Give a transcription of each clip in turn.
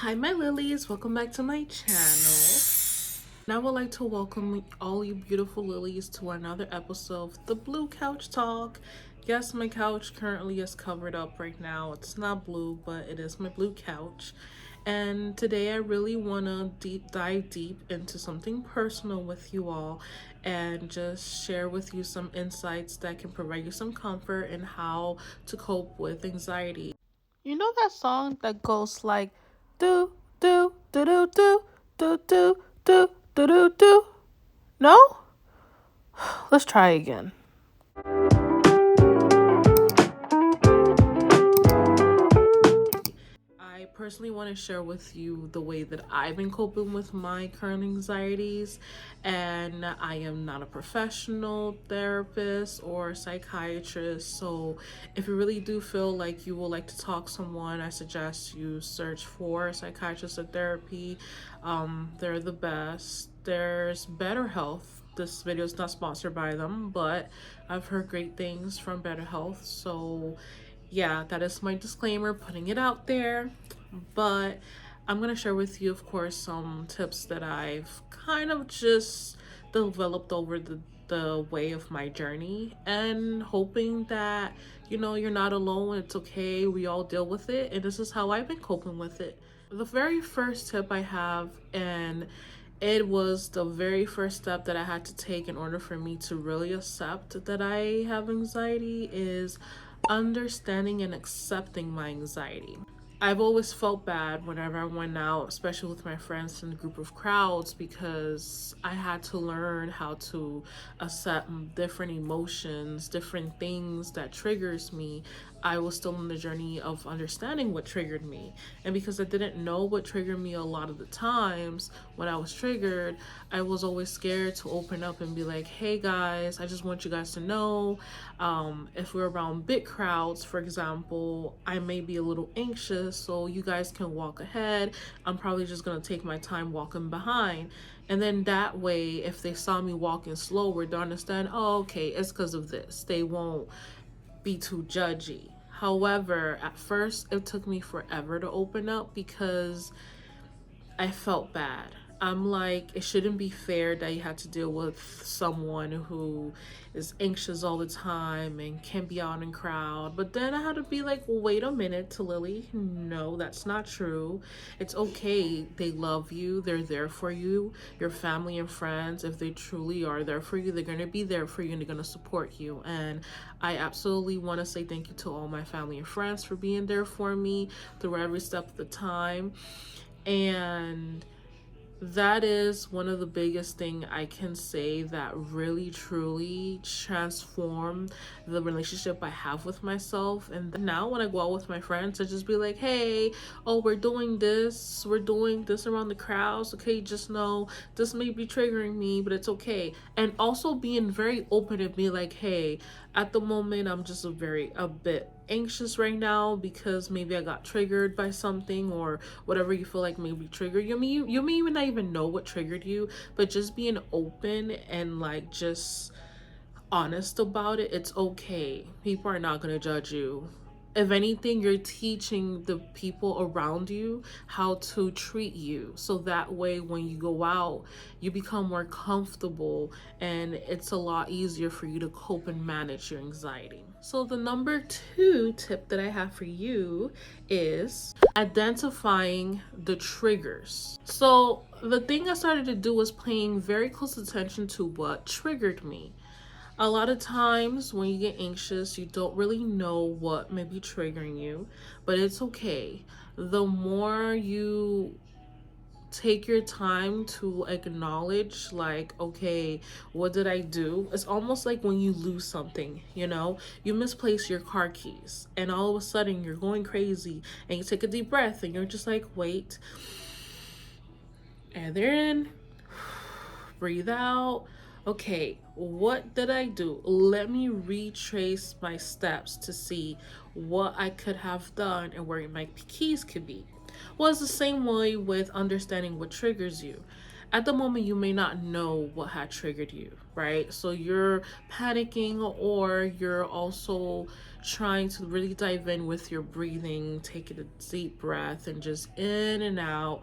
Hi, my lilies. Welcome back to my channel. And I would like to welcome all you beautiful lilies to another episode of the Blue Couch Talk. Yes, my couch currently is covered up right now. It's not blue, but it is my blue couch. And today I really want to dive deep into something personal with you all and just share with you some insights that can provide you some comfort in how to cope with anxiety. You know that song that goes like do do do do do do do do do do do? No? Let's try again. I personally want to share with you the way that I've been coping with my current anxieties. And I am not a professional therapist or psychiatrist. So if you really do feel like you would like to talk to someone, I suggest you search for a psychiatrist or therapy. They're the best. There's Better Health. This video is not sponsored by them, but I've heard great things from Better Health. So yeah, that is my disclaimer, putting it out there. But I'm going to share with you, of course, some tips that I've kind of just developed over the way of my journey, and hoping that, you're not alone. It's okay. We all deal with it. And this is how I've been coping with it. The very first tip I have, and it was the very first step that I had to take in order for me to really accept that I have anxiety, is understanding and accepting my anxiety. I've always felt bad whenever I went out, especially with my friends in a group of crowds, because I had to learn how to accept different emotions, different things that triggers me. I was still in the journey of understanding what triggered me. And because I didn't know what triggered me a lot of the times when I was triggered, I was always scared to open up and be like, hey guys, I just want you guys to know, if we're around big crowds, for example, I may be a little anxious, so you guys can walk ahead. I'm probably just going to take my time walking behind. And then that way, if they saw me walking slower, they'll understand, oh, okay, it's because of this. They won't be too judgy. However, at first, it took me forever to open up because I felt bad. I'm like, it shouldn't be fair that you have to deal with someone who is anxious all the time and can't be out in crowd. But then I had to be like, well, wait a minute, to Lily. No, that's not true. It's okay. They love you. They're there for you. Your family and friends, if they truly are there for you, they're going to be there for you and they're going to support you. And I absolutely want to say thank you to all my family and friends for being there for me through every step of the time. And that is one of the biggest thing I can say that really truly transformed the relationship I have with myself. And now when I go out with my friends, I just be like, hey, oh, we're doing this around the crowds. Okay, just know this may be triggering me, but it's okay. And also being very open and be like, hey, at the moment I'm just a bit anxious right now because maybe I got triggered by something, or whatever you feel like maybe triggered you. You may even not even know what triggered you, but just being open and like just honest about it. It's okay. People are not gonna judge you. If anything, you're teaching the people around you how to treat you. So that way, when you go out, you become more comfortable and it's a lot easier for you to cope and manage your anxiety. So, the number 2 tip that I have for you is identifying the triggers. So, the thing I started to do was paying very close attention to what triggered me. A lot of times when you get anxious, you don't really know what may be triggering you, but it's okay. The more you take your time to acknowledge, like, okay, what did I do? It's almost like when you lose something, you misplace your car keys and all of a sudden you're going crazy, and you take a deep breath and you're just like, wait, and then breathe out. Okay, what did I do? Let me retrace my steps to see what I could have done and where my keys could be. Well, it's the same way with understanding what triggers you. At the moment, you may not know what had triggered you, right? So you're panicking, or you're also trying to really dive in with your breathing, taking a deep breath and just in and out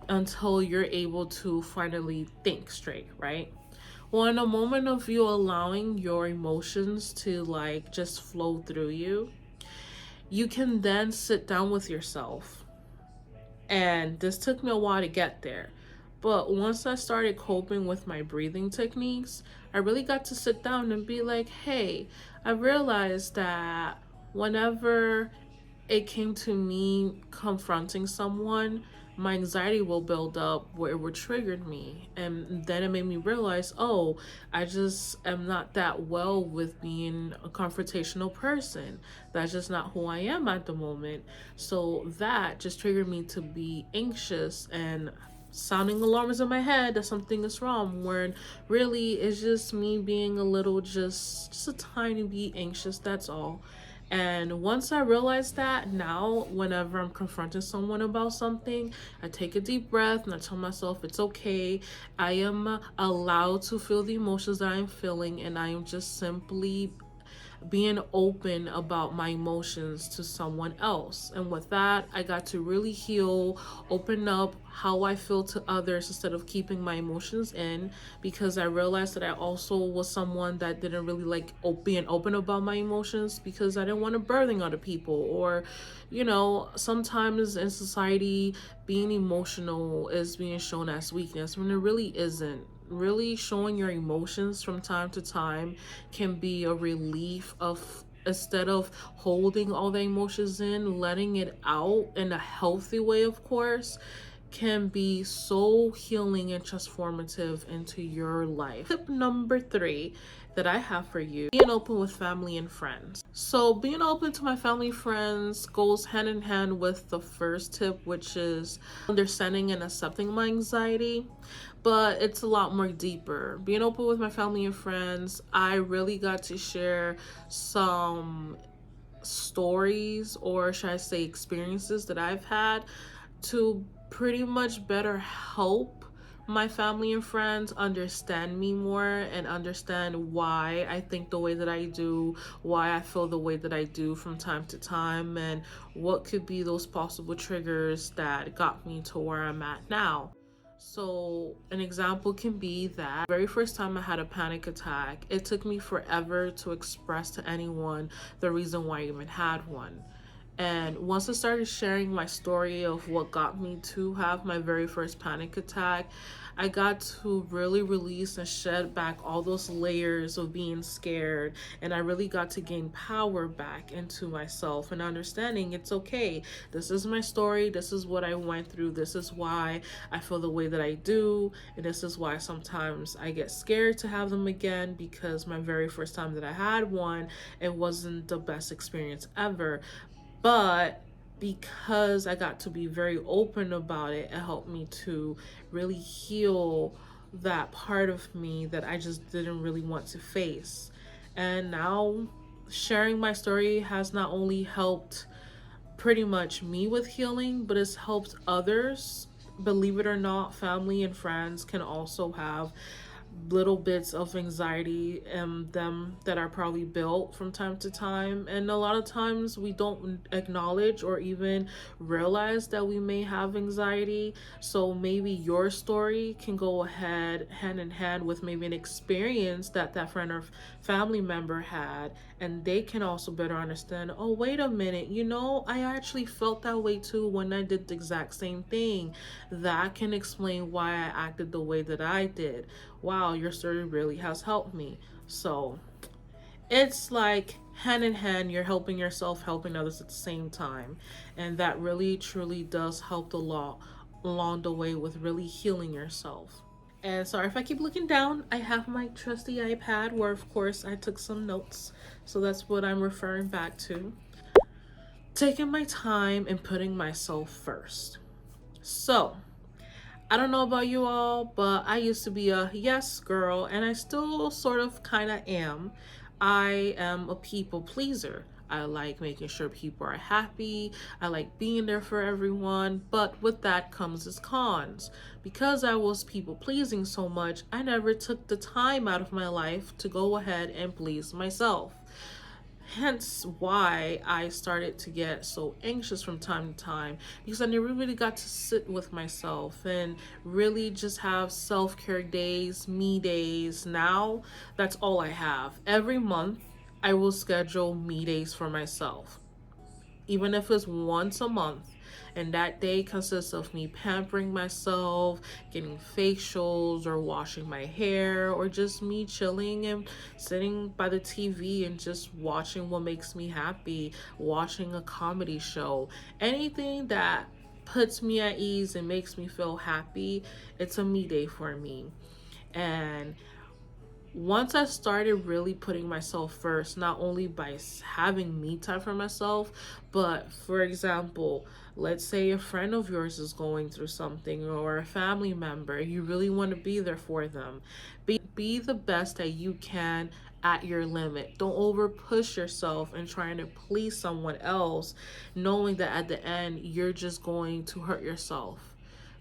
until you're able to finally think straight, right? Well, in a moment of you allowing your emotions to like just flow through you, you can then sit down with yourself. And this took me a while to get there. But once I started coping with my breathing techniques, I really got to sit down and be like, hey, I realized that whenever it came to me confronting someone, my anxiety will build up where it would trigger me. And then it made me realize, oh, I just am not that well with being a confrontational person. That's just not who I am at the moment. So that just triggered me to be anxious and sounding alarms in my head that something is wrong, when really it's just me being a little, just a tiny bit anxious, that's all. And once I realized that, now whenever I'm confronting someone about something, I take a deep breath and I tell myself it's okay. I am allowed to feel the emotions that I'm feeling, and I am just simply being open about my emotions to someone else. And with that, I got to really heal, open up how I feel to others instead of keeping my emotions in, because I realized that I also was someone that didn't really like being open about my emotions because I didn't want to burden other people. Or, sometimes in society, being emotional is being shown as weakness when it really isn't. Really showing your emotions from time to time can be a relief of, instead of holding all the emotions in, letting it out in a healthy way, of course, can be so healing and transformative into your life. Tip number 3 that I have for you: being open with family and friends. So, being open to my family and friends goes hand in hand with the first tip, which is understanding and accepting my anxiety. But it's a lot more deeper. Being open with my family and friends, I really got to share some stories, or should I say experiences, that I've had to pretty much better help my family and friends understand me more and understand why I think the way that I do, why I feel the way that I do from time to time, and what could be those possible triggers that got me to where I'm at now. So, an example can be that very first time I had a panic attack, it took me forever to express to anyone the reason why I even had one. And once I started sharing my story of what got me to have my very first panic attack, I got to really release and shed back all those layers of being scared. And I really got to gain power back into myself and understanding it's okay. This is my story. This is what I went through. This is why I feel the way that I do. And this is why sometimes I get scared to have them again, because my very first time that I had one, it wasn't the best experience ever. But because I got to be very open about it, it helped me to really heal that part of me that I just didn't really want to face. And now sharing my story has not only helped pretty much me with healing, but it's helped others. Believe it or not, family and friends can also have little bits of anxiety in them that are probably built from time to time. And a lot of times we don't acknowledge or even realize that we may have anxiety. So maybe your story can go ahead hand in hand with maybe an experience that that friend or family member had, and they can also better understand, oh, wait a minute, I actually felt that way too when I did the exact same thing. That can explain why I acted the way that I did. Wow, your story really has helped me. So it's like hand in hand, you're helping yourself, helping others at the same time. And that really truly does help a lot along the way with really healing yourself. And sorry if I keep looking down, I have my trusty iPad where, of course, I took some notes. So that's what I'm referring back to. Taking my time and putting myself first. So, I don't know about you all, but I used to be a yes girl, and I still sort of kind of am. I am a people pleaser. I like making sure people are happy. I like being there for everyone. But with that comes its cons. Because I was people pleasing so much, I never took the time out of my life to go ahead and please myself. Hence why I started to get so anxious from time to time, because I never really got to sit with myself and really just have self-care days, me days. Now that's all I have. Every month I will schedule me days for myself, even if it's once a month. And that day consists of me pampering myself, getting facials, or washing my hair, or just me chilling and sitting by the TV and just watching what makes me happy, watching a comedy show. Anything that puts me at ease and makes me feel happy, it's a me day for me. And once I started really putting myself first, not only by having me time for myself, but for example, let's say a friend of yours is going through something, or a family member, you really want to be there for them. Be the best that you can at your limit. Don't over push yourself and trying to please someone else, knowing that at the end you're just going to hurt yourself.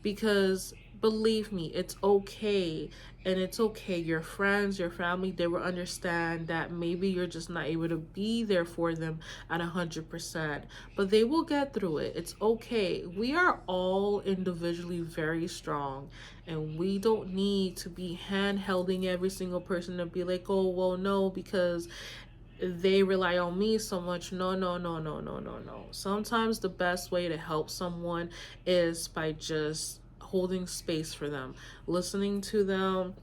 Because believe me, it's okay. And it's okay. Your friends, your family, they will understand that maybe you're just not able to be there for them at 100%, but they will get through it. It's okay. We are all individually very strong, and we don't need to be hand-holding every single person to be like, oh, well, no, because they rely on me so much. No, no, no, no, no, no, no. Sometimes the best way to help someone is by just holding space for them, listening to them,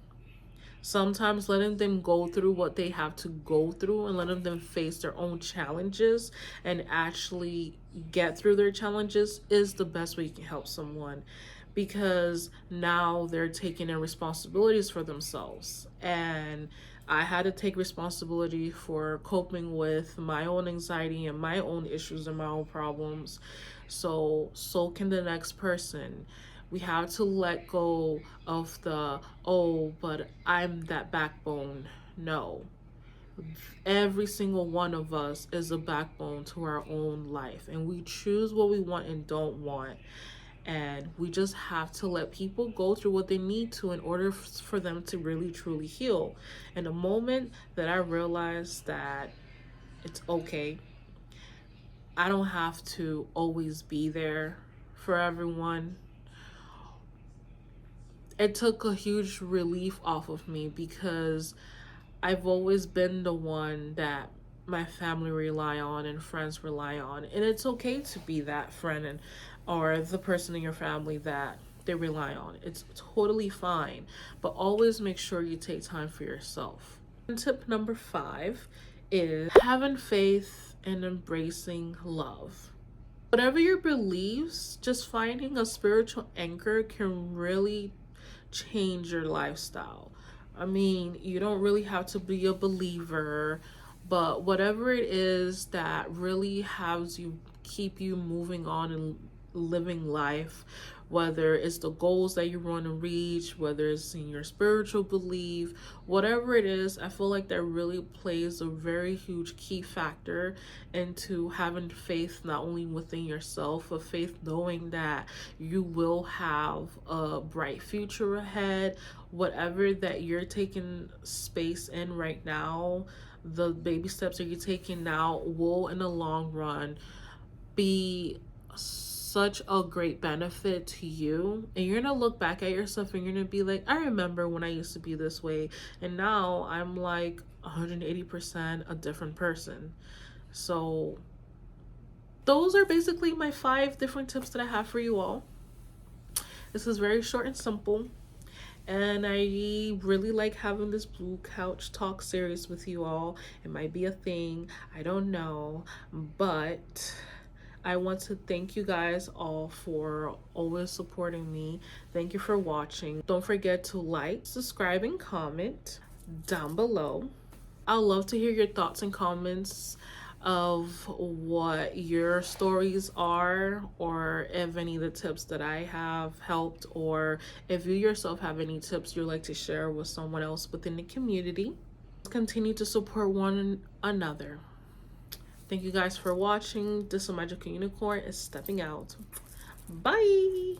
sometimes letting them go through what they have to go through and letting them face their own challenges and actually get through their challenges is the best way you can help someone, because now they're taking their responsibilities for themselves. And I had to take responsibility for coping with my own anxiety and my own issues and my own problems. So can the next person. We have to let go of the, oh, but I'm that backbone. No. Every single one of us is a backbone to our own life, and we choose what we want and don't want. And we just have to let people go through what they need to in order for them to really truly heal. And the moment that I realized that it's okay, I don't have to always be there for everyone, it took a huge relief off of me, because I've always been the one that my family rely on and friends rely on. And it's okay to be that friend and or the person in your family that they rely on. It's totally fine. But always make sure you take time for yourself. And tip number 5 is having faith and embracing love. Whatever your beliefs, just finding a spiritual anchor can really change your lifestyle. I mean, you don't really have to be a believer, but whatever it is that really has you keep you moving on and living life, whether it's the goals that you want to reach, whether it's in your spiritual belief, whatever it is, I feel like that really plays a very huge key factor into having faith not only within yourself, but faith knowing that you will have a bright future ahead. Whatever that you're taking space in right now, the baby steps that you're taking now will in the long run be such a great benefit to you, and you're gonna look back at yourself and you're gonna be like, I remember when I used to be this way, and now I'm like 180% a different person. So those are basically my 5 different tips that I have for you all. This is very short and simple, and I really like having this Blue Couch Talk series with you all. It might be a thing, I don't know, but I want to thank you guys all for always supporting me. Thank you for watching. Don't forget to like, subscribe, and comment down below. I'd love to hear your thoughts and comments of what your stories are, or if any of the tips that I have helped, or if you yourself have any tips you'd like to share with someone else within the community. Continue to support one another. Thank you guys for watching. This magical unicorn is stepping out. Bye.